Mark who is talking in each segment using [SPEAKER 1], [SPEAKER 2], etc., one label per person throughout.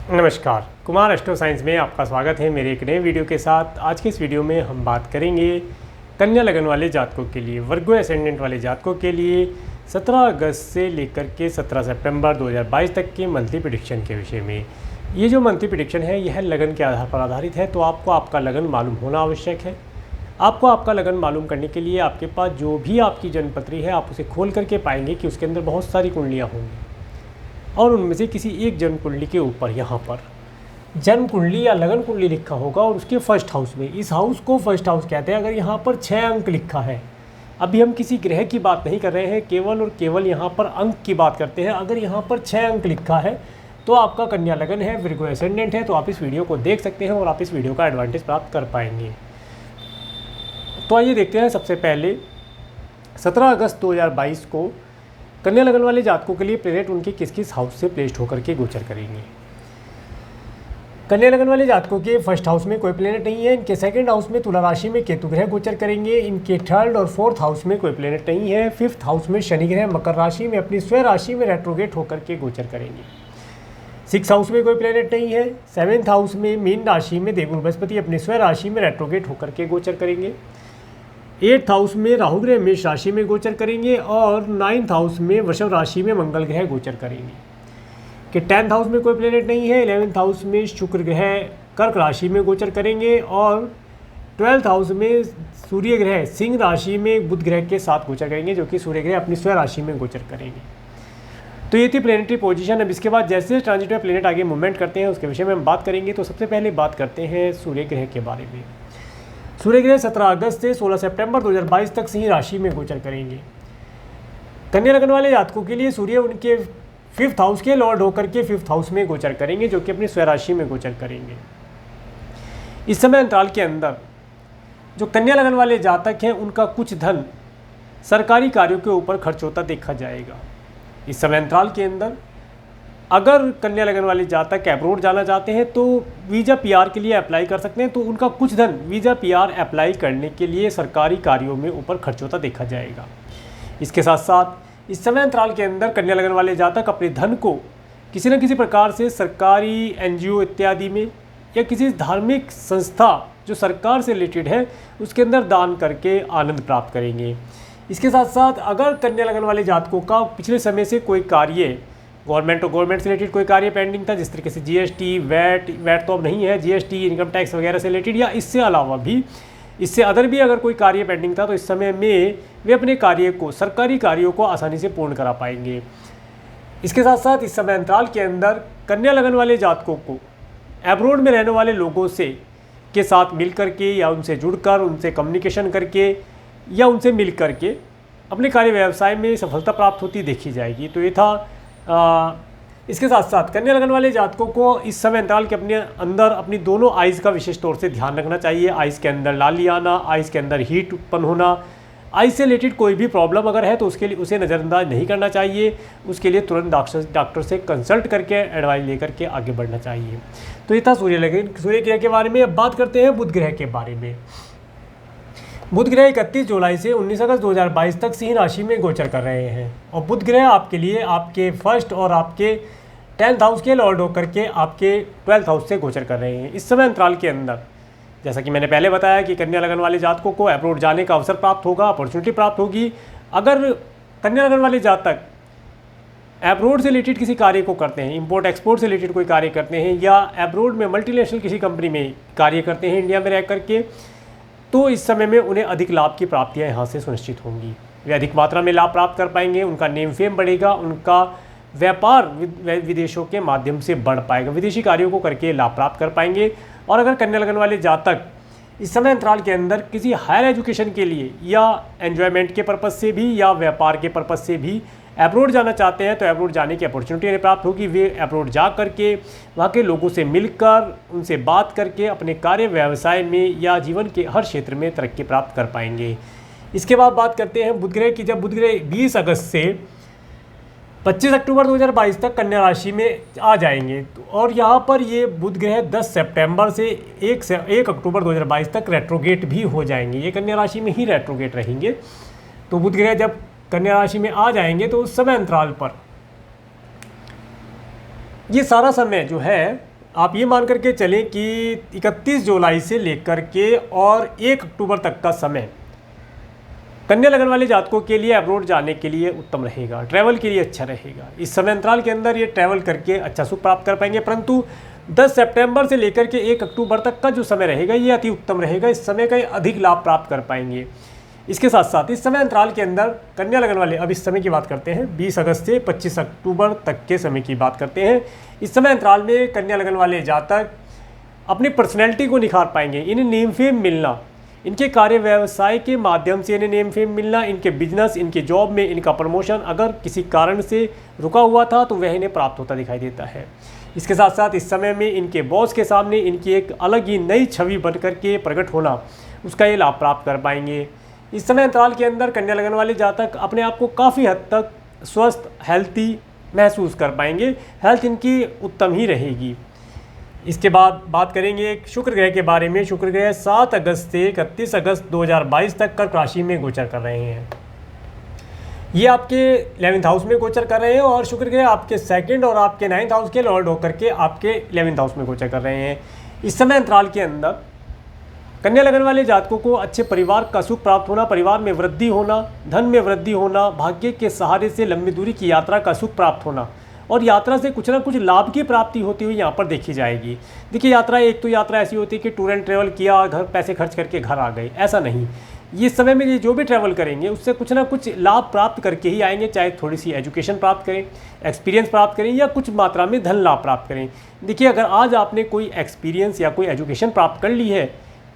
[SPEAKER 1] नमस्कार, Kumar astro science में आपका स्वागत है मेरे एक नए वीडियो के साथ। आज के इस वीडियो में हम बात करेंगे कन्या लगन वाले जातकों के लिए, वर्गो एसेंडेंट वाले जातकों के लिए 17 अगस्त से लेकर के 17 सितंबर 2022 तक के मंथली प्रेडिक्शन के विषय में। ये जो मंथली प्रेडिक्शन है यह लगन के आधार पर आधारित है, तो आपको आपका लगन मालूम होना आवश्यक है। आपको आपका लगन मालूम करने के लिए आपके पास जो भी आपकी जन्मपत्री है आप उसे खोल करके पाएंगे कि उसके अंदर बहुत सारी कुंडलियाँ होंगी और उनमें से किसी एक जन्म कुंडली के ऊपर यहाँ पर जन्म कुंडली या लगन कुंडली लिखा होगा और उसके फर्स्ट हाउस में, इस हाउस को फर्स्ट हाउस कहते हैं। अगर यहाँ पर 6 अंक लिखा है, अभी हम किसी ग्रह की बात नहीं कर रहे हैं, केवल और केवल यहाँ पर अंक की बात करते हैं। अगर यहाँ पर 6 अंक लिखा है तो आपका कन्या लगन है, विर्गो एसेंडेंट है, तो आप इस वीडियो को देख सकते हैं और आप इस वीडियो का एडवांटेज प्राप्त कर पाएंगे। तो आइए देखते हैं। सबसे पहले 17 अगस्त 2022 को कन्या लगन वाले जातकों के लिए प्लेनेट उनके किस किस हाउस से प्लेस्ड होकर के गोचर करेंगे। कन्या लगन वाले जातकों के फर्स्ट हाउस में कोई प्लेनेट नहीं है। इनके सेकंड हाउस में तुला राशि में केतु ग्रह गोचर करेंगे। इनके थर्ड और फोर्थ हाउस में कोई प्लेनेट नहीं है। फिफ्थ हाउस में शनि ग्रह मकर राशि में अपनी स्वयं राशि में रेट्रोगेट होकर के गोचर करेंगे। सिक्स हाउस में कोई प्लेनेट नहीं है। सेवेंथ हाउस में मीन राशि में देवगुरु बृहस्पति अपनी स्वयं राशि में रेट्रोगेट होकर के गोचर करेंगे। एट्थ हाउस में राहु ग्रह मेष राशि में गोचर करेंगे और नाइन्थ हाउस में वृषभ राशि में मंगल ग्रह गोचर करेंगे। कि 10th हाउस में कोई प्लेनेट नहीं है। 11th हाउस में शुक्र ग्रह कर्क राशि में गोचर करेंगे और 12th हाउस में सूर्य ग्रह सिंह राशि में बुध ग्रह के साथ गोचर करेंगे, जो कि सूर्य ग्रह अपनी स्वयं राशि में गोचर करेंगे। तो ये थी प्लेनेटरी पोजीशन। अब इसके बाद जैसे ट्रांजिट में प्लेनेट आगे मूवमेंट करते हैं उसके विषय में हम बात करेंगे। तो सबसे पहले बात करते हैं सूर्य ग्रह के बारे में। सूर्य ग्रह 17 अगस्त से 16 सितंबर 2022 तक सिंह राशि में गोचर करेंगे। कन्या लगन वाले जातकों के लिए सूर्य उनके 5th हाउस के लॉर्ड होकर के 5th हाउस में गोचर करेंगे, जो कि अपनी स्वयं राशि में गोचर करेंगे। इस समय अंतराल के अंदर जो कन्या लगन वाले जातक हैं उनका कुछ धन सरकारी कार्यों के ऊपर खर्च होता देखा जाएगा। इस समय अंतराल के अंदर अगर कन्या लगन वाले जातक एब्रोड जाना चाहते हैं तो वीज़ा पीआर के लिए अप्लाई कर सकते हैं, तो उनका कुछ धन वीज़ा पीआर अप्लाई करने के लिए सरकारी कार्यों में ऊपर खर्च होता देखा जाएगा। इसके साथ साथ इस समय अंतराल के अंदर कन्या लगन वाले जातक अपने धन को किसी न किसी प्रकार से सरकारी एनजीओ इत्यादि में या किसी धार्मिक संस्था जो सरकार से रिलेटेड है उसके अंदर दान करके आनंद प्राप्त करेंगे। इसके साथ साथ अगर कन्या लगन वाले जातकों का पिछले समय से कोई कार्य गवर्नमेंट से रिलेटेड कोई कार्य पेंडिंग था, जिस तरीके से जीएसटी, वैट तो अब नहीं है, जीएसटी, इनकम टैक्स वगैरह से रिलेटेड, या इससे अलावा भी इससे अदर भी अगर कोई कार्य पेंडिंग था, तो इस समय में वे अपने कार्य को, सरकारी कार्यों को आसानी से पूर्ण करा पाएंगे। इसके साथ साथ इस समय अंतराल के अंदर कन्या लगन वाले जातकों को एब्रोड में रहने वाले लोगों से के साथ मिल करके या उनसे जुड़कर, उनसे कम्युनिकेशन करके या उनसे मिल करके अपने कार्य व्यवसाय में सफलता प्राप्त होती देखी जाएगी। तो ये था। इसके साथ साथ कन्या लगन वाले जातकों को इस समय अंतराल के अपने अंदर अपनी दोनों आइज़ का विशेष तौर से ध्यान रखना चाहिए। आइज़ के अंदर लाली आना, आइज़ के अंदर हीट उत्पन्न होना, आइज़ से रिलेटेड कोई भी प्रॉब्लम अगर है तो उसके लिए उसे नज़रअंदाज नहीं करना चाहिए। उसके लिए तुरंत डॉक्टर से कंसल्ट करके एडवाइस लेकर के आगे बढ़ना चाहिए। तो ये था सूर्य ग्रह के बारे में। अब बात करते हैं बुध ग्रह के बारे में। बुध ग्रह 31 जुलाई से 19 अगस्त 2022 तक सिंह राशि में गोचर कर रहे हैं और बुध ग्रह आपके लिए आपके फर्स्ट और आपके 10th हाउस के लॉर्ड होकर के आपके 12th हाउस से गोचर कर रहे हैं। इस समय अंतराल के अंदर जैसा कि मैंने पहले बताया कि कन्या लगन वाले जातकों को अब्रॉड जाने का अवसर प्राप्त होगा, अपॉर्चुनिटी प्राप्त होगी। अगर कन्या लगन वाले जातक एब्रोड से रिलेटेड किसी कार्य को करते हैं, इंपोर्ट एक्सपोर्ट से रिलेटेड कोई कार्य करते हैं या एब्रोड में मल्टीनेशनल किसी कंपनी में कार्य करते हैं इंडिया में रह करके, तो इस समय में उन्हें अधिक लाभ की प्राप्तियां यहाँ से सुनिश्चित होंगी। वे अधिक मात्रा में लाभ प्राप्त कर पाएंगे, उनका नेम फेम बढ़ेगा, उनका व्यापार विदेशों के माध्यम से बढ़ पाएगा, विदेशी कार्यों को करके लाभ प्राप्त कर पाएंगे। और अगर कन्या लगन वाले जातक इस समय अंतराल के अंदर किसी हायर एजुकेशन के लिए या एन्जॉयमेंट के पर्पज़ से भी या व्यापार के पर्पज़ से भी एब्रोड जाना चाहते हैं तो एब्रोड जाने की अपॉर्चुनिटी उन्हें प्राप्त होगी। वे एब्रोड जा करके वहाँ के लोगों से मिलकर उनसे बात करके अपने कार्य व्यवसाय में या जीवन के हर क्षेत्र में तरक्की प्राप्त कर पाएंगे। इसके बाद बात करते हैं बुध ग्रह की। जब बुध ग्रह 20 अगस्त से 25 अक्टूबर 2022 तक कन्या राशि में आ जाएंगे और यहाँ पर ये बुध ग्रह 10 सितंबर से 1 अक्टूबर 2022 तक रेट्रोगेट भी हो जाएंगे। ये कन्या राशि में ही रेट्रोगेट रहेंगे। तो बुध ग्रह जब कन्या राशि में आ जाएंगे तो उस समय अंतराल पर ये सारा समय जो है आप ये मान करके चलें कि 31 जुलाई से लेकर के और 1 अक्टूबर तक का समय कन्या लगन वाले जातकों के लिए अब्रॉड जाने के लिए उत्तम रहेगा, ट्रैवल के लिए अच्छा रहेगा। इस समय अंतराल के अंदर ये ट्रैवल करके अच्छा सुख प्राप्त कर पाएंगे, परंतु 10 सितंबर से लेकर के 1 अक्टूबर तक का जो समय रहेगा ये अति उत्तम रहेगा। इस समय का अधिक लाभ प्राप्त कर पाएंगे। इसके साथ साथ इस समय अंतराल के अंदर कन्या लगन वाले, अब इस समय की बात करते हैं, 20 अगस्त से 25 अक्टूबर तक के समय की बात करते हैं। इस समय अंतराल में कन्या लगन वाले जातक अपनी पर्सनैलिटी को निखार पाएंगे। इन्हें नेम फेम मिलना, इनके कार्य व्यवसाय के माध्यम से इन्हें नेम फेम मिलना, इनके बिजनेस, इनके जॉब में इनका प्रमोशन अगर किसी कारण से रुका हुआ था तो वह इन्हें प्राप्त होता दिखाई देता है। इसके साथ साथ इस समय में इनके बॉस के सामने इनकी एक अलग ही नई छवि बनकर के प्रकट होना, उसका ये लाभ प्राप्त कर पाएंगे। इस समय अंतराल के अंदर कन्या लगन वाले जातक अपने आप को काफ़ी हद तक स्वस्थ, हेल्थी महसूस कर पाएंगे। हेल्थ इनकी उत्तम ही रहेगी। इसके बाद बात करेंगे एक शुक्र ग्रह के बारे में। शुक्र ग्रह 7 अगस्त से 31 अगस्त 2022 तक कर्क राशि में गोचर कर रहे हैं। ये आपके 11th हाउस में गोचर कर रहे हैं और शुक्र ग्रह आपके 2nd और आपके 9th हाउस के लॉर्ड होकर के आपके 11th हाउस में गोचर कर रहे हैं। इस समय अंतराल के अंदर कन्या लगन वाले जातकों को अच्छे परिवार का सुख प्राप्त होना, परिवार में वृद्धि होना, धन में वृद्धि होना, भाग्य के सहारे से लंबी दूरी की यात्रा का सुख प्राप्त होना और यात्रा से कुछ ना कुछ लाभ की प्राप्ति होती हुई यहाँ पर देखी जाएगी। देखिए यात्रा, एक तो यात्रा ऐसी होती है कि टूर एंड ट्रैवल किया, घर पैसे खर्च करके घर आ गए, ऐसा नहीं। ये समय में ये जो भी ट्रैवल करेंगे उससे कुछ ना कुछ लाभ प्राप्त करके ही आएंगे, चाहे थोड़ी सी एजुकेशन प्राप्त करें, एक्सपीरियंस प्राप्त करें या कुछ मात्रा में धन लाभ प्राप्त करें। देखिए अगर आज आपने कोई एक्सपीरियंस या कोई एजुकेशन प्राप्त कर ली है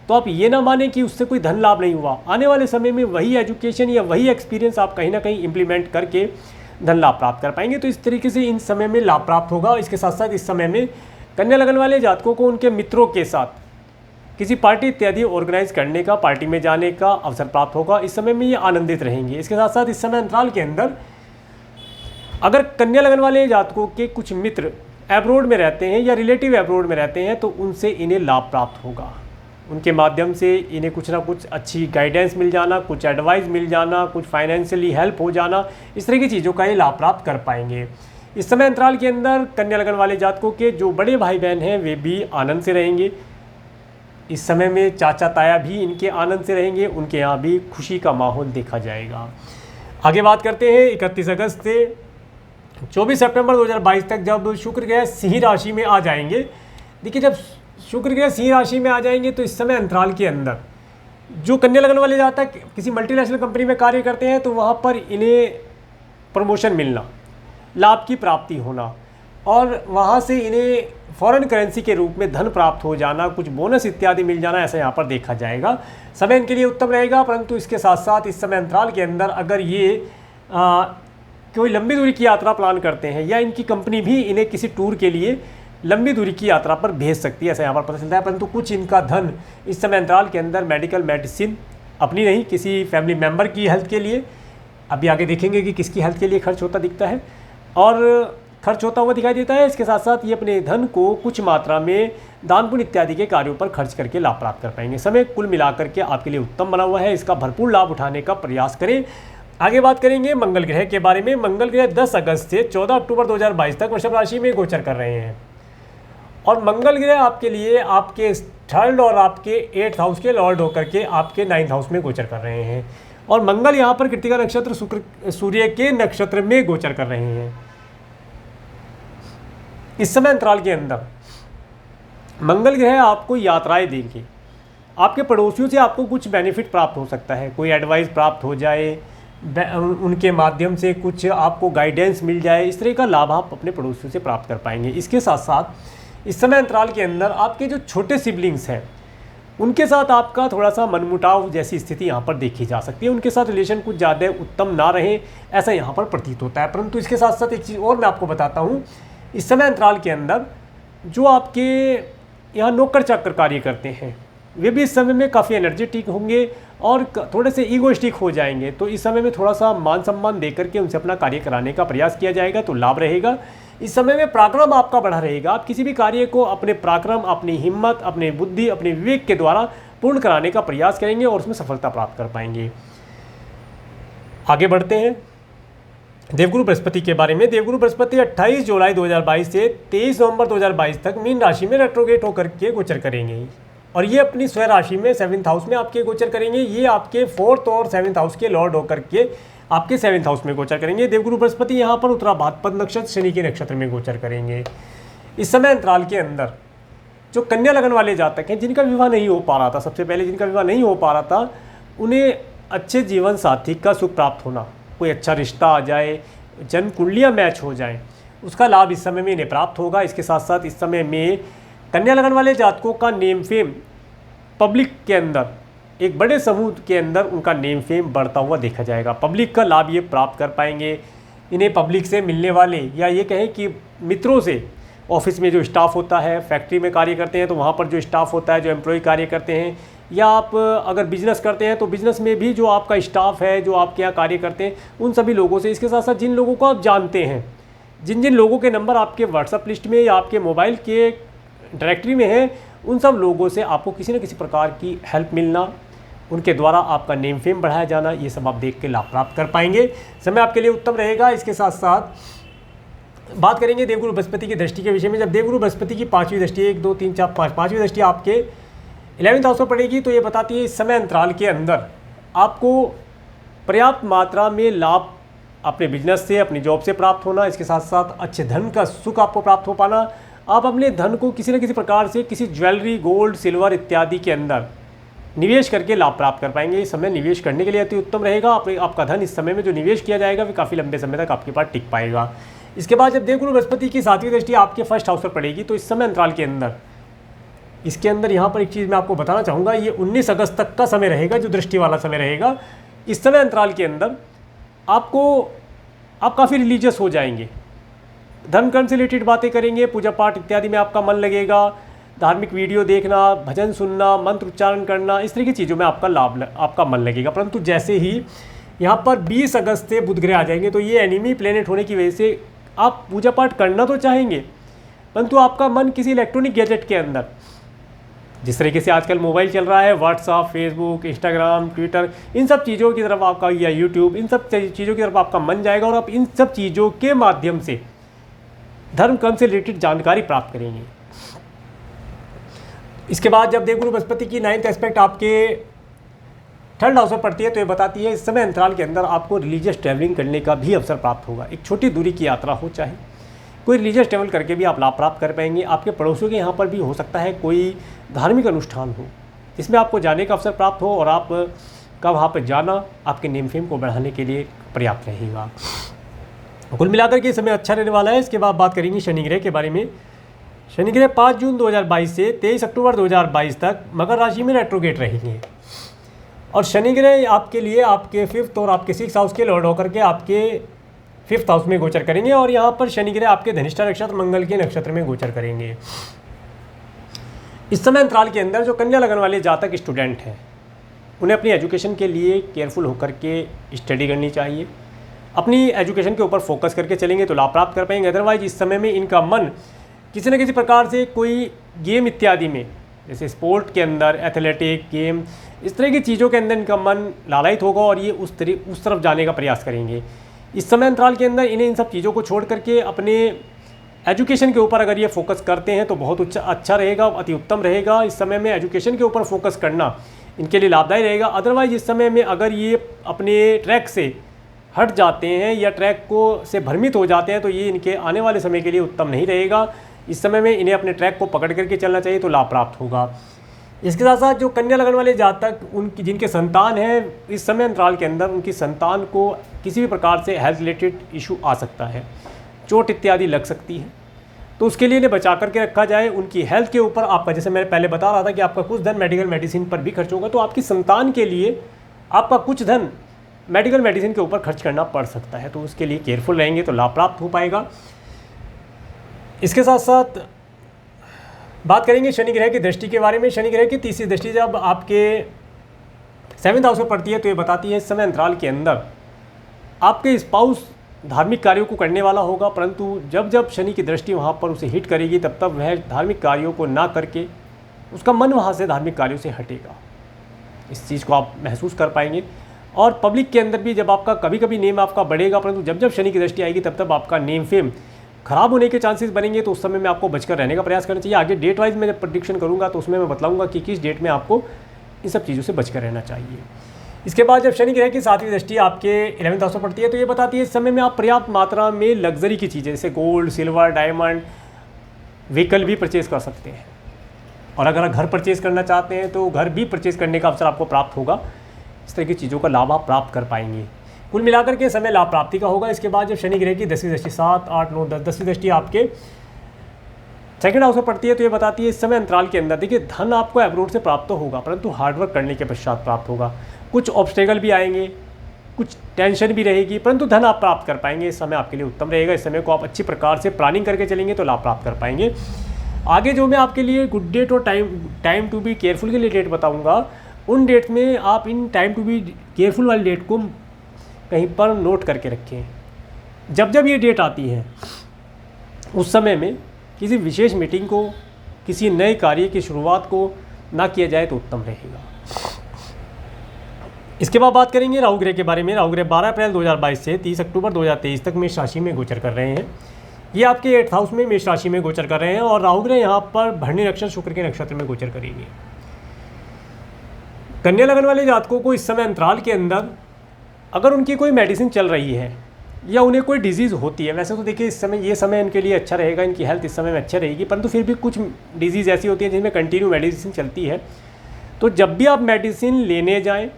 [SPEAKER 1] तो आप ये ना माने कि उससे कोई धन लाभ नहीं हुआ। आने वाले समय में वही एजुकेशन या वही एक्सपीरियंस आप कहीं ना कहीं इम्प्लीमेंट करके धन लाभ प्राप्त कर पाएंगे। तो इस तरीके से इन समय में लाभ प्राप्त होगा। इसके साथ साथ इस समय में कन्या लगन वाले जातकों को उनके मित्रों के साथ किसी पार्टी इत्यादि ऑर्गेनाइज करने का, पार्टी में जाने का अवसर प्राप्त होगा। इस समय में ये आनंदित रहेंगे। इसके साथ साथ इस समय अंतराल के अंदर अगर कन्या लगन वाले जातकों के कुछ मित्र एब्रोड में रहते हैं या रिलेटिव एब्रोड में रहते हैं तो उनसे इन्हें लाभ प्राप्त होगा। उनके माध्यम से इन्हें कुछ ना कुछ अच्छी गाइडेंस मिल जाना, कुछ एडवाइस मिल जाना, कुछ फाइनेंशियली हेल्प हो जाना, इस तरह की चीज़ों का ये लाभ प्राप्त कर पाएंगे। इस समय अंतराल के अंदर कन्या लगन वाले जातकों के जो बड़े भाई बहन हैं वे भी आनंद से रहेंगे। इस समय में चाचा ताया भी इनके आनंद से रहेंगे, उनके यहाँ भी खुशी का माहौल देखा जाएगा। आगे बात करते हैं 31 अगस्त से 24 सितंबर 2022 तक जब शुक्र ग्रह सिंह राशि में आ जाएंगे। देखिए जब शुक्र ग्रह सिंह राशि में आ जाएंगे तो इस समय अंतराल के अंदर जो कन्या लगन वाले जातक किसी मल्टीनेशनल कंपनी में कार्य करते हैं तो वहाँ पर इन्हें प्रमोशन मिलना, लाभ की प्राप्ति होना और वहाँ से इन्हें फॉरेन करेंसी के रूप में धन प्राप्त हो जाना, कुछ बोनस इत्यादि मिल जाना, ऐसा यहाँ पर देखा जाएगा। समय इनके लिए उत्तम रहेगा। परंतु इसके साथ साथ इस समय अंतराल के अंदर अगर ये कोई लंबी दूरी की यात्रा प्लान करते हैं या इनकी कंपनी भी इन्हें किसी टूर के लिए लंबी दूरी की यात्रा पर भेज सकती है, ऐसा यहाँ पर पता चलता है। परंतु कुछ इनका धन इस समय अंतराल के अंदर मेडिकल मेडिसिन, अपनी नहीं किसी फैमिली मेम्बर की हेल्थ के लिए, अभी आगे देखेंगे कि किसकी हेल्थ के लिए खर्च होता दिखता है और खर्च होता हुआ दिखाई देता है। इसके साथ साथ ये अपने धन को कुछ मात्रा में दान पुण्य इत्यादि के कार्यों पर खर्च करके लाभ प्राप्त कर पाएंगे। समय कुल मिलाकर के आपके लिए उत्तम बना हुआ है, इसका भरपूर लाभ उठाने का प्रयास करें। आगे बात करेंगे मंगल ग्रह के बारे में। मंगल ग्रह 10 अगस्त से 14 अक्टूबर 2022 तक वृषभ राशि में गोचर कर रहे हैं और मंगल ग्रह आपके लिए आपके 3rd और आपके 8th हाउस के लॉर्ड होकर के आपके 9th हाउस में गोचर कर रहे हैं और मंगल यहाँ पर कृतिका नक्षत्र सूर्य के नक्षत्र में गोचर कर रहे हैं। इस समय अंतराल के अंदर मंगल ग्रह आपको यात्राएं देंगे, आपके पड़ोसियों से आपको कुछ बेनिफिट प्राप्त हो सकता है, कोई एडवाइस प्राप्त हो जाए, उनके माध्यम से कुछ आपको गाइडेंस मिल जाए, इस तरह का लाभ आप अपने पड़ोसियों से प्राप्त कर पाएंगे। इसके साथ साथ इस समय अंतराल के अंदर आपके जो छोटे सिबलिंग्स हैं उनके साथ आपका थोड़ा सा मनमुटाव जैसी स्थिति यहाँ पर देखी जा सकती है, उनके साथ रिलेशन कुछ ज़्यादा उत्तम ना रहे ऐसा यहाँ पर प्रतीत होता है। परंतु इसके साथ साथ एक चीज़ और मैं आपको बताता हूँ, इस समय अंतराल के अंदर जो आपके यहाँ नौकर चाकर कार्य करते हैं वे भी इस समय में काफ़ी एनर्जेटिक होंगे और थोड़े से ईगोइस्टिक हो जाएंगे। तो इस समय में थोड़ा सा मान सम्मान दे करके उनसे अपना कार्य कराने का प्रयास किया जाएगा तो लाभ रहेगा। इस समय में पराक्रम आपका बढ़ा रहेगा, आप किसी भी कार्य को अपने पराक्रम, अपनी हिम्मत, अपनी बुद्धि, अपने विवेक के द्वारा पूर्ण कराने का प्रयास करेंगे और उसमें सफलता प्राप्त कर पाएंगे। आगे बढ़ते हैं देवगुरु बृहस्पति के बारे में। देवगुरु बृहस्पति 28 जुलाई 2022 से 23 नवंबर 2022 तक मीन राशि में रेट्रोगेट होकर के गोचर करेंगे और ये अपनी स्वयं राशि में 7th हाउस में आपके गोचर करेंगे। ये आपके 4th और 7th हाउस के लॉर्ड होकर के आपके 7th हाउस में गोचर करेंगे। देवगुरु बृहस्पति यहाँ पर उत्तरा भाद्रपद नक्षत्र शनि के नक्षत्र में गोचर करेंगे। इस समय अंतराल के अंदर जो कन्या लगन वाले जातक हैं जिनका विवाह नहीं हो पा रहा था, सबसे पहले जिनका विवाह नहीं हो पा रहा था, उन्हें अच्छे जीवन साथी का सुख प्राप्त होना, कोई अच्छा रिश्ता आ जाए, जन्म कुंडलियाँ मैच हो जाएं, उसका लाभ इस समय में इन्हें प्राप्त होगा। इसके साथ साथ इस समय में कन्या लगन वाले जातकों का नेम फेम पब्लिक के अंदर, एक बड़े समूह के अंदर उनका नेम फेम बढ़ता हुआ देखा जाएगा। पब्लिक का लाभ ये प्राप्त कर पाएंगे। इन्हें पब्लिक से मिलने वाले या ये कहें कि मित्रों से, ऑफिस में जो स्टाफ होता है, फैक्ट्री में कार्य करते हैं तो वहाँ पर जो स्टाफ होता है, जो एम्प्लॉय कार्य करते हैं, या आप अगर बिजनेस करते हैं तो बिजनेस में भी जो आपका स्टाफ है, जो आपके यहाँ कार्य करते हैं, उन सभी लोगों से, इसके साथ साथ जिन लोगों को आप जानते हैं, जिन जिन लोगों के नंबर आपके व्हाट्सएप लिस्ट में या आपके मोबाइल के डायरेक्टरी में हैं, उन सब लोगों से आपको किसी न किसी प्रकार की हेल्प मिलना, उनके द्वारा आपका नेम फेम बढ़ाया जाना, ये सब आप देख के लाभ प्राप्त कर पाएंगे। समय आपके लिए उत्तम रहेगा। इसके साथ साथ बात करेंगे देवगुरु बृहस्पति की दृष्टि के विषय में। जब देवगुरु बृहस्पति की 5वीं दृष्टि, 1 2 3 4 5, 5वीं दृष्टि आपके 11th हाउस पर पड़ेगी तो ये बताती है इस समय अंतराल के अंदर आपको पर्याप्त मात्रा में लाभ अपने बिजनेस से, अपनी जॉब से प्राप्त होना, इसके साथ साथ अच्छे धन का सुख आपको प्राप्त हो पाना। आप अपने धन को किसी न किसी प्रकार से किसी ज्वेलरी, गोल्ड, सिल्वर इत्यादि के अंदर निवेश करके लाभ प्राप्त कर पाएंगे। इस समय निवेश करने के लिए अति उत्तम रहेगा। आपका धन इस समय में जो निवेश किया जाएगा वो काफ़ी लंबे समय तक आपके पास टिक पाएगा। इसके बाद जब देवगुरु बृहस्पति की 7वीं दृष्टि आपके 1st हाउस पर पड़ेगी तो इस समय अंतराल के अंदर, इसके अंदर यहाँ पर एक चीज़ मैं आपको बताना चाहूँगा, ये 19 अगस्त तक का समय रहेगा जो दृष्टि वाला समय रहेगा। इस समय अंतराल के अंदर आप काफ़ी रिलीजियस हो जाएंगे, धर्म कर्म से रिलेटेड बातें करेंगे, पूजा पाठ इत्यादि में आपका मन लगेगा, धार्मिक वीडियो देखना, भजन सुनना, मंत्र उच्चारण करना, इस तरह की चीज़ों में आपका मन लगेगा। परंतु जैसे ही यहाँ पर 20 अगस्त से बुध ग्रह आ जाएंगे तो ये एनिमी प्लेनेट होने की वजह से आप पूजा पाठ करना तो चाहेंगे, परंतु आपका मन किसी इलेक्ट्रॉनिक गैजेट के अंदर, जिस तरीके से आजकल मोबाइल चल रहा है, व्हाट्सअप, फेसबुक, इंस्टाग्राम, ट्विटर, इन सब चीज़ों की तरफ आपका, या यूट्यूब, इन सब चीज़ों की तरफ आपका मन जाएगा और आप इन सब चीज़ों के माध्यम से धर्म कर्म से रिलेटेड जानकारी प्राप्त करेंगे। इसके बाद जब देवगुरु बृहस्पति की 9th एस्पेक्ट आपके 3rd हाउस में पड़ती है तो ये बताती है इस समय अंतराल के अंदर आपको रिलीजियस ट्रैवलिंग करने का भी अवसर प्राप्त होगा। एक छोटी दूरी की यात्रा हो, चाहे कोई रिलीजियस ट्रैवल करके भी आप लाभ प्राप्त कर पाएंगे। आपके पड़ोसियों के यहाँ पर भी हो सकता है कोई धार्मिक अनुष्ठान हो जिसमें आपको जाने का अवसर प्राप्त हो और आप का वहाँ पर जाना आपके नेम फेम को बढ़ाने के लिए पर्याप्त रहेगा। कुल मिलाकर के समय अच्छा रहने वाला है। इसके बाद बात करेंगे शनि ग्रह के बारे में। शनि ग्रह 5 जून 2022 से 23 अक्टूबर 2022 तक मकर राशि में रेट्रोगेट रहेंगे और शनि ग्रह आपके लिए आपके 5th और आपके 6th हाउस के लॉर्ड होकर के आपके 5th हाउस में गोचर करेंगे और यहाँ पर शनि ग्रह आपके धनिष्ठा नक्षत्र मंगल के नक्षत्र में गोचर करेंगे। इस समय अंतराल के अंदर जो कन्या लगन वाले जातक स्टूडेंट हैं उन्हें अपनी एजुकेशन के लिए केयरफुल होकर के स्टडी करनी चाहिए। अपनी एजुकेशन के ऊपर फोकस करके चलेंगे तो लाभ प्राप्त कर पाएंगे। अदरवाइज इस समय में इनका मन किसी न किसी प्रकार से कोई गेम इत्यादि में, जैसे स्पोर्ट के अंदर, एथलेटिक गेम, इस तरह की चीज़ों के अंदर इनका मन लालायित होगा और ये उस तरफ जाने का प्रयास करेंगे। इस समय अंतराल के अंदर इन्हें इन सब चीज़ों को छोड़ करके अपने एजुकेशन के ऊपर अगर ये फोकस करते हैं तो बहुत अच्छा रहेगा, अति उत्तम रहेगा। इस समय में एजुकेशन के ऊपर फोकस करना इनके लिए लाभदायी रहेगा। अदरवाइज इस समय में अगर ये अपने ट्रैक से हट जाते हैं या ट्रैक को से भ्रमित हो जाते हैं तो ये इनके आने वाले समय के लिए उत्तम नहीं रहेगा। इस समय में इन्हें अपने ट्रैक को पकड़ करके चलना चाहिए तो लाभ प्राप्त होगा। इसके साथ साथ जो कन्या लगन वाले जातक उनकी जिनके संतान हैं, इस समय अंतराल के अंदर उनकी संतान को किसी भी प्रकार से हेल्थ रिलेटेड इशू आ सकता है, चोट इत्यादि लग सकती है, तो उसके लिए इन्हें बचा करके रखा जाए। उनकी हेल्थ के ऊपर आपका, जैसे मैं पहले बता रहा था कि आपका कुछ धन मेडिकल मेडिसिन पर भी खर्च होगा, तो आपकी संतान के लिए आपका कुछ धन मेडिकल मेडिसिन के ऊपर खर्च करना पड़ सकता है, तो उसके लिए केयरफुल रहेंगे तो लाभ प्राप्त हो पाएगा। इसके साथ साथ बात करेंगे शनि ग्रह की दृष्टि के बारे में। शनि ग्रह की 3री दृष्टि जब आपके 7th हाउस में पड़ती है तो ये बताती है इस समय अंतराल के अंदर आपके स्पाउस धार्मिक कार्यों को करने वाला होगा, परंतु जब जब शनि की दृष्टि वहाँ पर उसे हिट करेगी तब तब वह धार्मिक कार्यों को ना करके उसका मन वहाँ से धार्मिक कार्यों से हटेगा। इस चीज़ को आप महसूस कर पाएंगे। और पब्लिक के अंदर भी जब आपका कभी कभी नेम आपका बढ़ेगा, परंतु जब जब शनि की दृष्टि आएगी तब तब आपका नेम फेम खराब होने के चांसेस बनेंगे। तो उस समय में आपको बचकर रहने का प्रयास करना चाहिए। आगे डेट वाइज मैं जब प्रेडिक्शन करूँगा तो उसमें मैं बतलाऊँगा कि किस डेट में आपको इन सब चीज़ों से बचकर रहना चाहिए। इसके बाद जब शनि ग्रह की 7वीं दृष्टि आपके 11th हाउस में पड़ती है तो ये बताती है इस समय में आप पर्याप्त मात्रा में लग्जरी की चीज़ें जैसे गोल्ड, सिल्वर, डायमंड, व्हीकल भी परचेज़ कर सकते हैं। और अगर घर परचेज़ करना चाहते हैं तो घर भी परचेज़ करने का अवसर आपको प्राप्त होगा। इस तरह की चीज़ों का लाभ आप प्राप्त कर पाएंगे। कुल मिलाकर के समय लाभ प्राप्ति का होगा। इसके बाद जब शनि ग्रह की 10वीं दृष्टि 7, 8, 9, 10वीं दृष्टि आपके 2nd हाउस में पड़ती है तो ये बताती है इस समय अंतराल के अंदर देखिए धन आपको अब्रोड से प्राप्त तो होगा, परंतु हार्डवर्क करने के पश्चात प्राप्त होगा। कुछ ऑब्स्टेकल भी आएंगे, कुछ टेंशन भी रहेगी, परंतु धन आप प्राप्त कर पाएंगे। इस समय आपके लिए उत्तम रहेगा। इस समय को आप अच्छी प्रकार से प्लानिंग करके चलेंगे तो लाभ प्राप्त कर पाएंगे। आगे जो मैं आपके लिए गुड डेट और टाइम टू बी केयरफुल के लिए डेट बताऊंगा, उन डेट में आप इन टाइम टू बी केयरफुल वाली डेट को कहीं पर नोट करके रखें। जब जब ये डेट आती है उस समय में किसी विशेष मीटिंग को, किसी नए कार्य की शुरुआत को ना किया जाए तो उत्तम रहेगा। इसके बाद बात करेंगे राहु ग्रह के बारे में। राहु ग्रह 12 अप्रैल 2022 से 30 अक्टूबर 2023 तक मेष राशि में गोचर कर रहे हैं। ये आपके 8th हाउस में मेष राशि में गोचर कर रहे हैं और राहु ग्रह यहाँ पर भरणी नक्षत्र शुक्र के नक्षत्र में गोचर करेंगे। कन्या लगन वाले जातकों को इस समय अंतराल के अंदर अगर उनकी कोई मेडिसिन चल रही है या उन्हें कोई डिजीज़ होती है, वैसे तो देखिए इस समय ये समय इनके लिए अच्छा रहेगा, इनकी हेल्थ इस समय में अच्छी रहेगी, परंतु फिर भी कुछ डिजीज़ ऐसी होती है जिनमें कंटिन्यू मेडिसिन चलती है। तो जब भी आप मेडिसिन लेने जाएं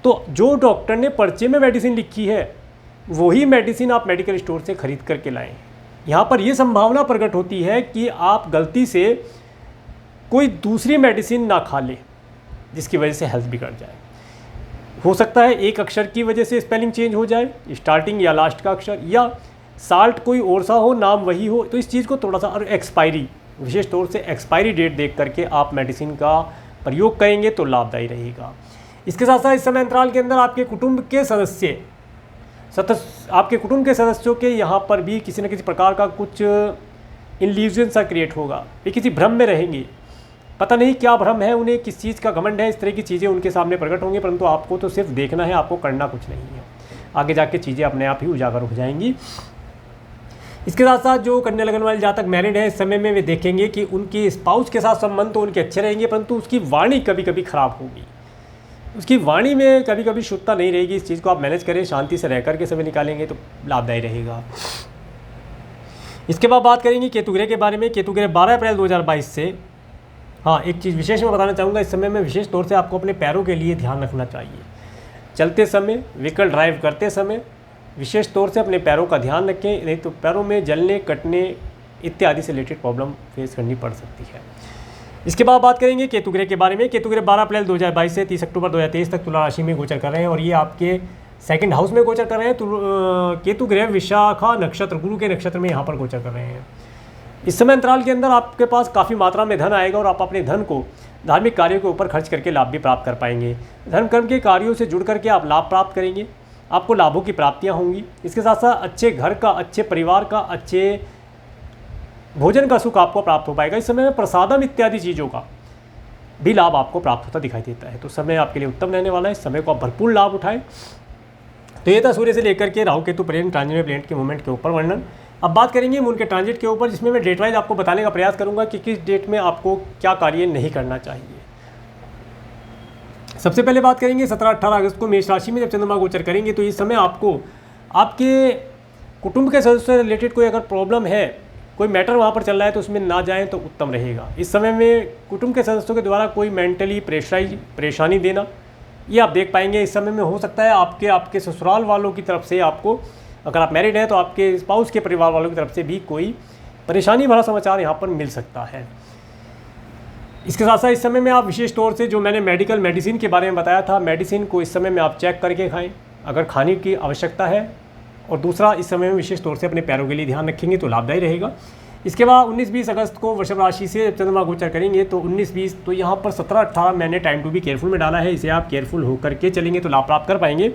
[SPEAKER 1] तो जो डॉक्टर ने पर्चे में मेडिसिन लिखी है वही मेडिसिन आप मेडिकल स्टोर से खरीद करके लाएं। यहाँ पर यह संभावना प्रकट होती है कि आप गलती से कोई दूसरी मेडिसिन ना खा लें जिसकी वजह से हेल्थ बिगड़ जाए। हो सकता है एक अक्षर की वजह से स्पेलिंग चेंज हो जाए, स्टार्टिंग या लास्ट का अक्षर, या साल्ट कोई और सा हो, नाम वही हो। तो इस चीज़ को थोड़ा सा, और एक्सपायरी, विशेष तौर से एक्सपायरी डेट देख करके आप मेडिसिन का प्रयोग करेंगे तो लाभदायी रहेगा। इसके साथ साथ इस समय अंतराल के अंदर आपके कुटुंब के सदस्यों के यहाँ पर भी किसी न किसी प्रकार का कुछ इल्यूजन सा क्रिएट होगा। वे किसी भ्रम में रहेंगे, पता नहीं क्या भ्रम है, उन्हें किस चीज़ का घमंड है, इस तरह की चीज़ें उनके सामने प्रकट होंगी, परंतु आपको तो सिर्फ देखना है, आपको करना कुछ नहीं है। आगे जाके चीज़ें अपने आप ही उजागर हो जाएंगी। इसके साथ साथ जो कन्या लगन वाले जातक मैरिड हैं, इस समय में वे देखेंगे कि उनकी स्पाउस के साथ संबंध तो उनके अच्छे रहेंगे, परंतु उसकी वाणी कभी कभी खराब होगी, उसकी वाणी में कभी कभी शुद्धता नहीं रहेगी। इस चीज़ को आप मैनेज करें, शांति से रह करके समय निकालेंगे तो लाभदायी रहेगा। इसके बाद बात करेंगे केतु ग्रह के बारे में। केतु ग्रह 12 अप्रैल 2022 से, हाँ एक चीज़ विशेष मैं बताना चाहूँगा, इस समय में विशेष तौर से आपको अपने पैरों के लिए ध्यान रखना चाहिए। चलते समय, व्हीकल ड्राइव करते समय विशेष तौर से अपने पैरों का ध्यान रखें, नहीं तो पैरों में जलने, कटने इत्यादि से रिलेटेड प्रॉब्लम फेस करनी पड़ सकती है। इसके बाद बात करेंगे केतु ग्रह के बारे में। केतु ग्रह 12 अप्रैल 2022 से 30 अक्टूबर 2023 तक तुला राशि में गोचर कर रहे हैं और ये आपके 2nd हाउस में गोचर कर रहे हैं। केतु ग्रह विशाखा नक्षत्र, गुरु के नक्षत्र में यहाँ पर गोचर कर रहे हैं। इस समय अंतराल के अंदर आपके पास काफ़ी मात्रा में धन आएगा और आप अपने धन को धार्मिक कार्यों के ऊपर खर्च करके लाभ भी प्राप्त कर पाएंगे। धर्म कर्म के कार्यों से जुड़ करके आप लाभ प्राप्त करेंगे, आपको लाभों की प्राप्तियाँ होंगी। इसके साथ साथ अच्छे घर का, अच्छे परिवार का, अच्छे भोजन का सुख आपको प्राप्त हो पाएगा। इस समय में प्रसादम इत्यादि चीज़ों का भी लाभ आपको प्राप्त होता दिखाई देता है। तो समय आपके लिए उत्तम रहने वाला है, इस समय को आप भरपूर लाभ उठाएं। तो ये था सूर्य से लेकर के Rahu Ketu planet transit planet के मूवमेंट के ऊपर वर्णन। अब बात करेंगे मून के ट्रांजिट के ऊपर, जिसमें मैं डेट वाइज आपको बताने का प्रयास करूंगा कि किस डेट में आपको क्या कार्य नहीं करना चाहिए। सबसे पहले बात करेंगे 17-18 अगस्त को मेष राशि में जब चंद्रमा गोचर करेंगे तो इस समय आपको आपके कुटुंब के सदस्यों से रिलेटेड कोई अगर प्रॉब्लम है, कोई मैटर वहाँ पर चल रहा है तो उसमें ना जाएं तो उत्तम रहेगा। इस समय में कुटुंब के सदस्यों के द्वारा कोई मेंटली परेशानी देना, ये आप देख पाएंगे। इस समय में हो सकता है आपके ससुराल वालों की तरफ से आपको, अगर आप मैरिड हैं तो आपके स्पाउस के परिवार वालों की तरफ से भी कोई परेशानी भरा समाचार यहाँ पर मिल सकता है। इसके साथ साथ इस समय में आप विशेष तौर से जो मैंने मेडिसिन के बारे में बताया था, मेडिसिन को इस समय में आप चेक करके खाएं अगर खाने की आवश्यकता है। और दूसरा, इस समय में विशेष तौर से अपने पैरों के लिए ध्यान रखेंगे तो लाभदायी रहेगा। इसके बाद 19-20 अगस्त को वृषभ राशि से जब चंद्रमा गोचर करेंगे तो 19-20, तो यहाँ पर 17-18 मैंने टाइम टू बी केयरफुल में डाला है, इसे आप केयरफुल होकर के चलेंगे तो लाभ प्राप्त कर पाएंगे।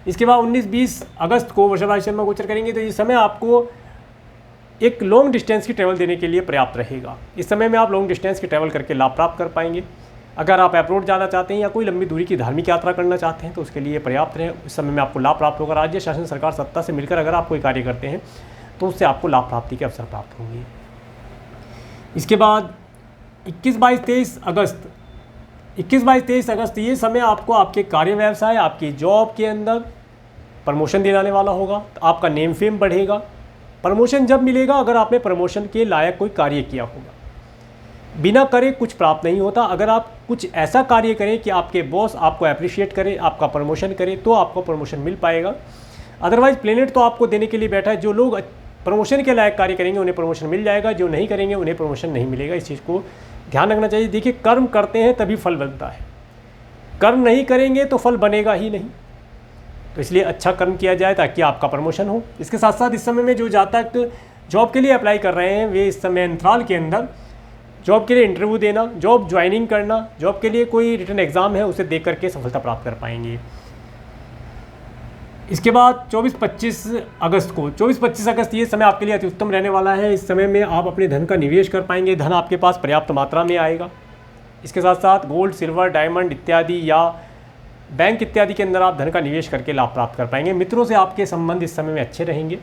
[SPEAKER 1] इसके बाद 19-20 अगस्त को वृषभ राशि में गोचर करेंगे तो इस समय आपको एक लॉन्ग डिस्टेंस की ट्रैवल देने के लिए पर्याप्त रहेगा। इस समय में आप लॉन्ग डिस्टेंस की ट्रैवल करके लाभ प्राप्त कर पाएंगे। अगर आप अब्रॉड जाना चाहते हैं या कोई लंबी दूरी की धार्मिक यात्रा करना चाहते हैं तो उसके लिए पर्याप्त है। उस समय में आपको लाभ प्राप्त होगा। राज्य शासन सरकार सत्ता से मिलकर अगर आप कोई कार्य करते हैं तो उससे आपको लाभ प्राप्ति के अवसर प्राप्त होंगे। इसके बाद 21, 22, 23 अगस्त ये समय आपको आपके कार्य व्यवसाय, आपकी जॉब के अंदर प्रमोशन दिलाने वाला होगा। तो आपका नेम फेम बढ़ेगा। प्रमोशन जब मिलेगा अगर आपने प्रमोशन के लायक कोई कार्य किया होगा। बिना करे कुछ प्राप्त नहीं होता। अगर आप कुछ ऐसा कार्य करें कि आपके बॉस आपको अप्रिशिएट करे, आपका प्रमोशन करे, तो आपको प्रमोशन मिल पाएगा। अदरवाइज प्लेनेट तो आपको देने के लिए बैठा है। जो लोग प्रमोशन के लायक कार्य करेंगे उन्हें प्रमोशन मिल जाएगा, जो नहीं करेंगे उन्हें प्रमोशन नहीं मिलेगा। इस चीज़ को ध्यान रखना चाहिए। देखिए, कर्म करते हैं तभी फल बनता है। कर्म नहीं करेंगे तो फल बनेगा ही नहीं। तो इसलिए अच्छा कर्म किया जाए ताकि आपका प्रमोशन हो। इसके साथ साथ इस समय में जो जातक जॉब के लिए अप्लाई कर रहे हैं वे इस समय अंतराल के अंदर जॉब के लिए इंटरव्यू देना, जॉब ज्वाइनिंग करना, जॉब के लिए कोई रिटन एग्ज़ाम है उसे दे करके सफलता प्राप्त कर पाएंगे। इसके बाद 24-25 अगस्त ये समय आपके लिए अति उत्तम रहने वाला है। इस समय में आप अपने धन का निवेश कर पाएंगे। धन आपके पास पर्याप्त मात्रा में आएगा। इसके साथ साथ गोल्ड, सिल्वर, डायमंड इत्यादि या बैंक इत्यादि के अंदर आप धन का निवेश करके लाभ प्राप्त कर पाएंगे। मित्रों से आपके संबंध इस समय में अच्छे रहेंगे।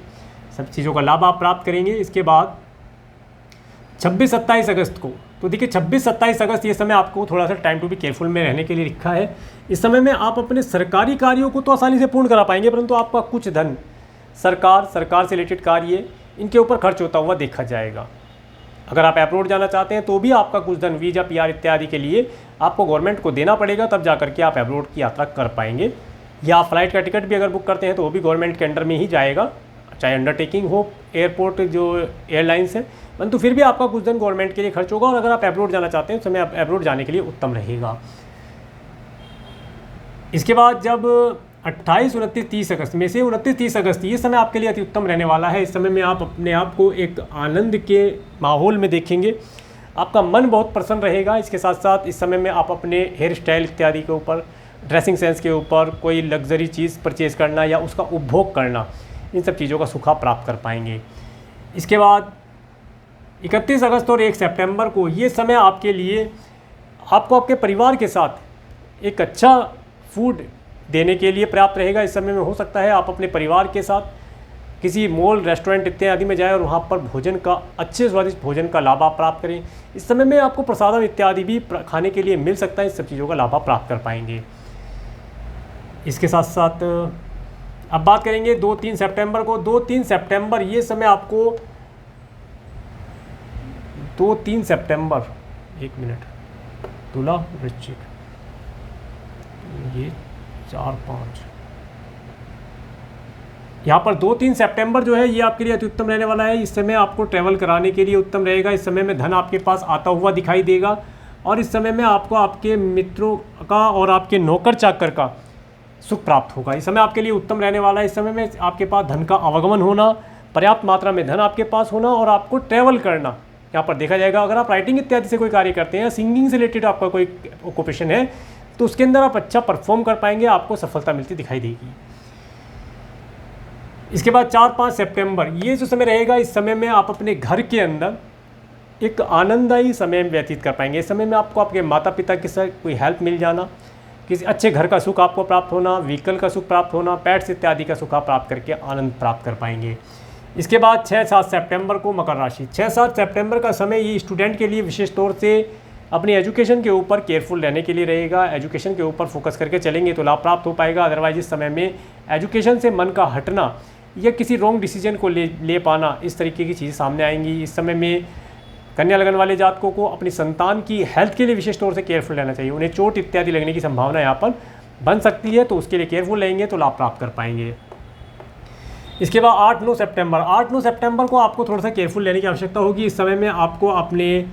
[SPEAKER 1] सब चीज़ों का लाभ आप प्राप्त करेंगे। इसके बाद 26-27 अगस्त को, तो देखिए 26-27 अगस्त ये समय आपको थोड़ा सा टाइम टू बी केयरफुल में रहने के लिए लिखा है। इस समय में आप अपने सरकारी कार्यों को तो आसानी से पूर्ण करा पाएंगे, परंतु आपका कुछ धन सरकार से रिलेटेड कार्य इनके ऊपर खर्च होता हुआ देखा जाएगा। अगर आप अब्रॉड जाना चाहते हैं तो भी आपका कुछ धन वीज़ा, PR इत्यादि के लिए आपको गवर्नमेंट को देना पड़ेगा, तब जा करके आप अब्रॉड की यात्रा कर पाएंगे। या आप फ्लाइट का टिकट भी अगर बुक करते हैं तो वो भी गवर्नमेंट के अंडर में ही जाएगा, चाहे अंडरटेकिंग हो, एयरपोर्ट जो एयरलाइंस है, परंतु फिर भी आपका कुछ धन गवर्नमेंट के लिए खर्च होगा। और अगर आप अब्रॉड जाना चाहते हैं तो समय अब्रॉड जाने के लिए उत्तम रहेगा। इसके बाद जब 28, 29, 30 अगस्त में से 29, 30 अगस्त ये समय आपके लिए अति उत्तम रहने वाला है। इस समय में आप अपने आप को एक आनंद के माहौल में देखेंगे। आपका मन बहुत प्रसन्न रहेगा। इसके साथ साथ इस समय में आप अपने हेयर स्टाइल इत्यादि के ऊपर, ड्रेसिंग सेंस के ऊपर कोई लग्जरी चीज़ परचेज़ करना या उसका उपभोग करना, इन सब चीज़ों का सुख आप प्राप्त कर पाएंगे। इसके बाद 31 अगस्त और 1 सितंबर को ये समय आपके लिए, आपको आपके परिवार के साथ एक अच्छा फूड देने के लिए पर्याप्त रहेगा। इस समय में हो सकता है आप अपने परिवार के साथ किसी मॉल, रेस्टोरेंट इत्यादि में जाएं और वहाँ पर भोजन का, अच्छे स्वादिष्ट भोजन का लाभ आप प्राप्त करें। इस समय में आपको प्रसादम इत्यादि भी खाने के लिए मिल सकता है। इस सब चीज़ों का लाभ आप प्राप्त कर पाएंगे। इसके साथ साथ अब बात करेंगे 2-3 सितंबर को। 2-3 सितंबर ये समय आपको 2-3 सितंबर, एक मिनट, तुला, वृश्चिक, ये 4-5, यहाँ पर 2-3 सितंबर जो है ये आपके लिए अति उत्तम रहने वाला है। इस समय आपको ट्रैवल कराने के लिए उत्तम रहेगा। इस समय में धन आपके पास आता हुआ दिखाई देगा और इस समय में आपको आपके मित्रों का और आपके नौकर चाकर का सुख प्राप्त होगा। इस समय आपके लिए उत्तम रहने वाला है। इस समय में आपके पास धन का आवागमन होना, पर्याप्त मात्रा में धन आपके पास होना और आपको ट्रैवल करना यहाँ पर देखा जाएगा। अगर आप राइटिंग इत्यादि से कोई कार्य करते हैं, सिंगिंग से रिलेटेड आपका कोई ऑक्यूपेशन है, तो उसके अंदर आप अच्छा परफॉर्म कर पाएंगे, आपको सफलता मिलती दिखाई देगी। इसके बाद 4-5 सितंबर ये जो समय रहेगा, इस समय में आप अपने घर के अंदर एक आनंददायी समय व्यतीत कर पाएंगे। इस समय में आपको आपके माता पिता के साथ कोई हेल्प मिल जाना, किसी अच्छे घर का सुख आपको प्राप्त होना, व्हीकल का सुख प्राप्त होना, पेट्स इत्यादि का सुख आप प्राप्त करके आनंद प्राप्त कर पाएंगे। इसके बाद 6-7 सितंबर को मकर राशि। 6-7 सितंबर का समय ये स्टूडेंट के लिए विशेष तौर से अपनी एजुकेशन के ऊपर केयरफुल रहने के लिए रहेगा। एजुकेशन के ऊपर फोकस करके चलेंगे तो लाभ प्राप्त हो पाएगा। अदरवाइज इस समय में एजुकेशन से मन का हटना या किसी रॉन्ग डिसीजन को ले पाना, इस तरीके की चीज़ें सामने आएंगी। इस समय में कन्या लगन वाले जातकों को अपनी संतान की हेल्थ के लिए विशेष तौर से केयरफुल रहना चाहिए। उन्हें चोट इत्यादि लगने की संभावना यहाँ पर बन सकती है, तो उसके लिए केयरफुल रहेंगे तो लाभ प्राप्त कर पाएंगे। इसके बाद 8-9 सितंबर को आपको थोड़ा सा केयरफुल रहने की आवश्यकता होगी। इस समय में आपको अपने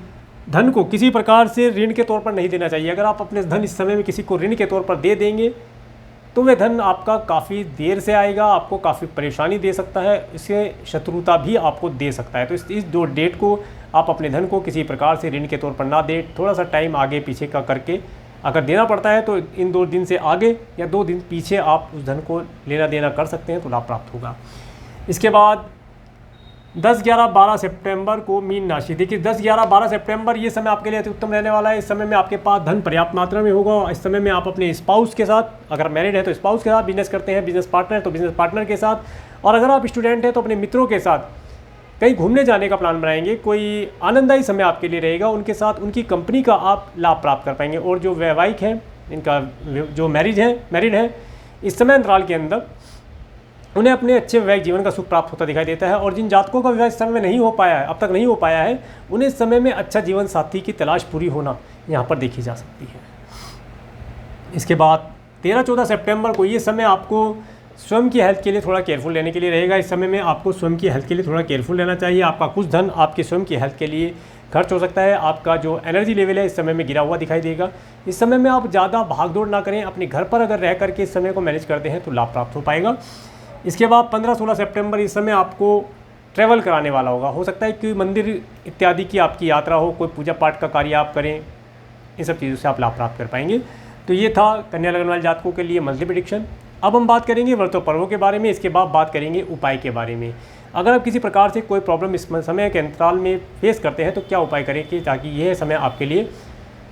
[SPEAKER 1] धन को किसी प्रकार से ऋण के तौर पर नहीं देना चाहिए। अगर आप अपने धन इस समय में किसी को ऋण के तौर पर दे देंगे तो वह धन आपका काफ़ी देर से आएगा, आपको काफ़ी परेशानी दे सकता है, इससे शत्रुता भी आपको दे सकता है। तो इस 2 डेट को आप अपने धन को किसी प्रकार से ऋण के तौर पर ना दें। थोड़ा सा टाइम आगे पीछे का करके अगर देना पड़ता है तो इन 2 दिन से आगे या 2 दिन पीछे आप उस धन को लेना देना कर सकते हैं तो लाभ प्राप्त होगा। इसके बाद 10, 11, 12 सितंबर को मीन राशि। देखिए 10, 11, 12 सितंबर ये समय आपके लिए अति उत्तम रहने वाला है। इस समय में आपके पास धन पर्याप्त मात्रा में होगा। इस समय में आप अपने स्पाउस के साथ, अगर मैरिड है तो स्पाउस के साथ, बिजनेस करते हैं बिजनेस पार्टनर तो बिजनेस पार्टनर के साथ, और अगर आप स्टूडेंट हैं तो अपने मित्रों के साथ कहीं घूमने जाने का प्लान बनाएंगे। कोई आनंददायी समय आपके लिए रहेगा, उनके साथ उनकी कंपनी का आप लाभ प्राप्त कर पाएंगे। और जो वैवाहिक हैं, इनका जो मैरिड है इस समय अंतराल के अंदर उन्हें अपने अच्छे वैवाहिक जीवन का सुख प्राप्त होता दिखाई देता है। और जिन जातकों का विवाह इस समय में नहीं हो पाया है, अब तक नहीं हो पाया है, उन्हें इस समय में अच्छा जीवन साथी की तलाश पूरी होना यहाँ पर देखी जा सकती है। इसके बाद 13, 14 सितंबर को ये समय आपको स्वयं की हेल्थ के लिए थोड़ा केयरफुल रहने के लिए रहेगा। इस समय में आपको स्वयं की हेल्थ के लिए थोड़ा केयरफुल रहना चाहिए। आपका कुछ धन आपके स्वयं की हेल्थ के लिए खर्च हो सकता है। आपका जो एनर्जी लेवल है इस समय में गिरा हुआ दिखाई देगा। इस समय में आप ज़्यादा भागदौड़ ना करें, अपने घर पर अगर रह करके इस समय को मैनेज करते हैं तो लाभ प्राप्त हो पाएगा। इसके बाद 15, 16 सितंबर इस समय आपको ट्रैवल कराने वाला होगा। हो सकता है कि मंदिर इत्यादि की आपकी यात्रा हो, कोई पूजा पाठ का कार्य आप करें, इन सब चीज़ों से आप लाभ प्राप्त कर पाएंगे। तो ये था कन्या लगन वाले जातकों के लिए मंथली प्रेडिक्शन। अब हम बात करेंगे व्रतों पर्वों के बारे में। इसके बाद बात करेंगे उपाय के बारे में। अगर आप किसी प्रकार से कोई प्रॉब्लम इस समय के अंतराल में फेस करते हैं तो क्या उपाय करें कि ताकि यह समय आपके लिए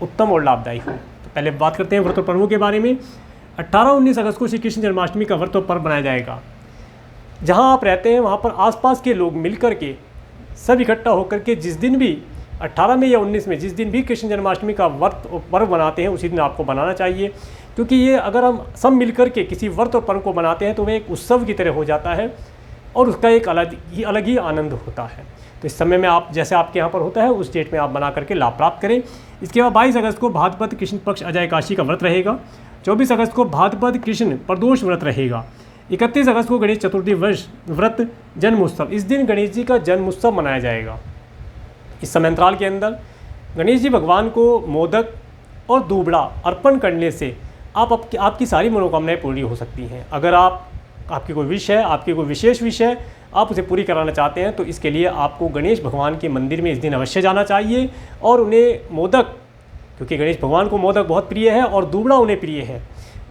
[SPEAKER 1] उत्तम और लाभदायी हो। तो पहले बात करते हैं व्रतों पर्वों के बारे में। 18, 19 अगस्त को श्री कृष्ण जन्माष्टमी का व्रत पर्व मनाया जाएगा। जहाँ आप रहते हैं वहाँ पर आसपास के लोग मिलकर के सब इकट्ठा होकर के जिस दिन भी 18 में या 19 में जिस दिन भी कृष्ण जन्माष्टमी का व्रत और पर्व बनाते हैं उसी दिन आपको बनाना चाहिए। क्योंकि ये अगर हम सब मिलकर के किसी व्रत और पर्व को बनाते हैं तो वह एक उत्सव की तरह हो जाता है और उसका एक अलग ही आनंद होता है। तो इस समय में आप जैसे आपके यहाँ पर होता है उस डेट में आप बना करके लाभ प्राप्त करें। इसके बाद 22 अगस्त को भाद्रपद कृष्ण पक्ष अजय काशी का व्रत रहेगा। 24 अगस्त को भाद्रपद कृष्ण प्रदोष व्रत रहेगा। 31 अगस्त को गणेश चतुर्थी वर्ष व्रत जन्मोत्सव। इस दिन गणेश जी का जन्मोत्सव मनाया जाएगा। इस समय अंतराल के अंदर गणेश जी भगवान को मोदक और दूबड़ा अर्पण करने से आपकी सारी मनोकामनाएं पूरी हो सकती हैं। अगर आपकी कोई विश है, आपकी कोई विशेष विश है, आप उसे पूरी कराना चाहते हैं तो इसके लिए आपको गणेश भगवान के मंदिर में इस दिन अवश्य जाना चाहिए और उन्हें मोदक, क्योंकि गणेश भगवान को मोदक बहुत प्रिय है और दूबड़ा उन्हें प्रिय है,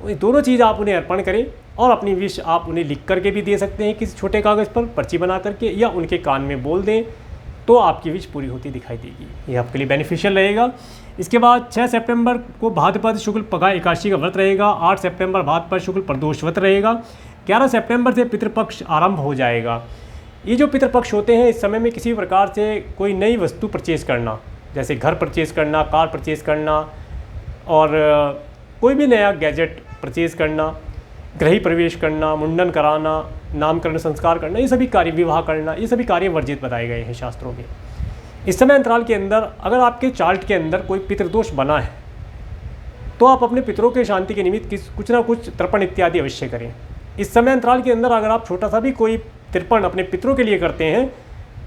[SPEAKER 1] ये दोनों चीज़ आप उन्हें अर्पण करें। और अपनी विश आप उन्हें लिख करके भी दे सकते हैं किसी छोटे कागज़ पर पर्ची बना करके, या उनके कान में बोल दें तो आपकी विश पूरी होती दिखाई देगी। ये आपके लिए बेनिफिशियल रहेगा। इसके बाद 6 सितंबर को भाद्रपद शुक्ल पगा एकादशी का व्रत रहेगा। 8 सितंबर भाद्रपद शुक्ल प्रदोष व्रत रहेगा। 11 सितंबर से पितृपक्ष आरंभ हो जाएगा। ये जो पितृपक्ष होते हैं इस समय में किसी प्रकार से कोई नई वस्तु परचेज़ करना, जैसे घर परचेज़ करना, कार परचेज़ करना और कोई भी नया गैजेट परचेज़ करना, गृह प्रवेश करना, मुंडन कराना, नामकरण संस्कार करना, ये सभी कार्य, विवाह करना, ये सभी कार्य वर्जित बताए गए हैं शास्त्रों में। इस समय अंतराल के अंदर अगर आपके चार्ट के अंदर कोई पितृदोष बना है तो आप अपने पितरों के शांति के निमित्त कुछ ना कुछ तर्पण इत्यादि अवश्य करें। इस समय अंतराल के अंदर अगर आप छोटा सा भी कोई तर्पण अपने पितरों के लिए करते हैं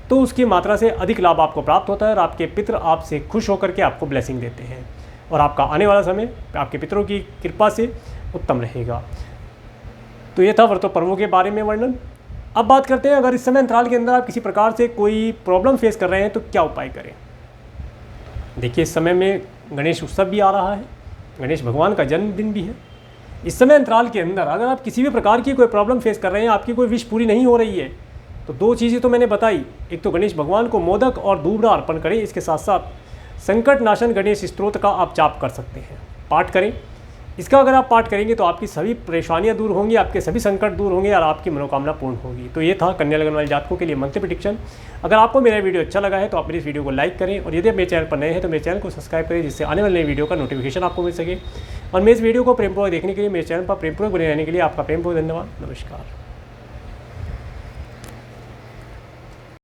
[SPEAKER 1] तो उसकी मात्रा से अधिक लाभ आपको प्राप्त होता है और आपके पितर आपसे खुश होकर के आपको ब्लेसिंग देते हैं और आपका आने वाला समय आपके पितरों की कृपा से उत्तम रहेगा। तो ये था व्रतों पर्वों के बारे में वर्णन। अब बात करते हैं अगर इस समय अंतराल के अंदर आप किसी प्रकार से कोई प्रॉब्लम फेस कर रहे हैं तो क्या उपाय करें। देखिए इस समय में गणेश उत्सव भी आ रहा है, गणेश भगवान का जन्मदिन भी है। इस समय अंतराल के अंदर अगर आप किसी भी प्रकार की कोई प्रॉब्लम फेस कर रहे हैं, आपकी कोई विश पूरी नहीं हो रही है, तो दो चीज़ें तो मैंने बताई, एक तो गणेश भगवान को मोदक और दूबड़ा अर्पण करें, इसके साथ साथ संकट नाशन गणेश स्तोत्र का आप जाप कर सकते हैं, पाठ करें। इसका अगर आप पाठ करेंगे तो आपकी सभी परेशानियां दूर होंगी, आपके सभी संकट दूर होंगे और आपकी मनोकामना पूर्ण होगी। तो ये था कन्या लगन वाले जातकों के लिए मंथली प्रेडिक्शन। अगर आपको मेरा वीडियो अच्छा लगा है तो आप मेरे इस वीडियो को लाइक करें और यदि आप मेरे चैनल पर नए हैं तो मेरे चैनल को सब्सक्राइब करें, जिससे आने वाले नए वीडियो का नोटिफिकेशन आपको मिल सके। और मेरे इस वीडियो को प्रेमपूर्वक देखने के लिए, मेरे चैनल पर प्रेमपूर्वक बने रहने के लिए आपका प्रेमपूर्वक धन्यवाद। नमस्कार।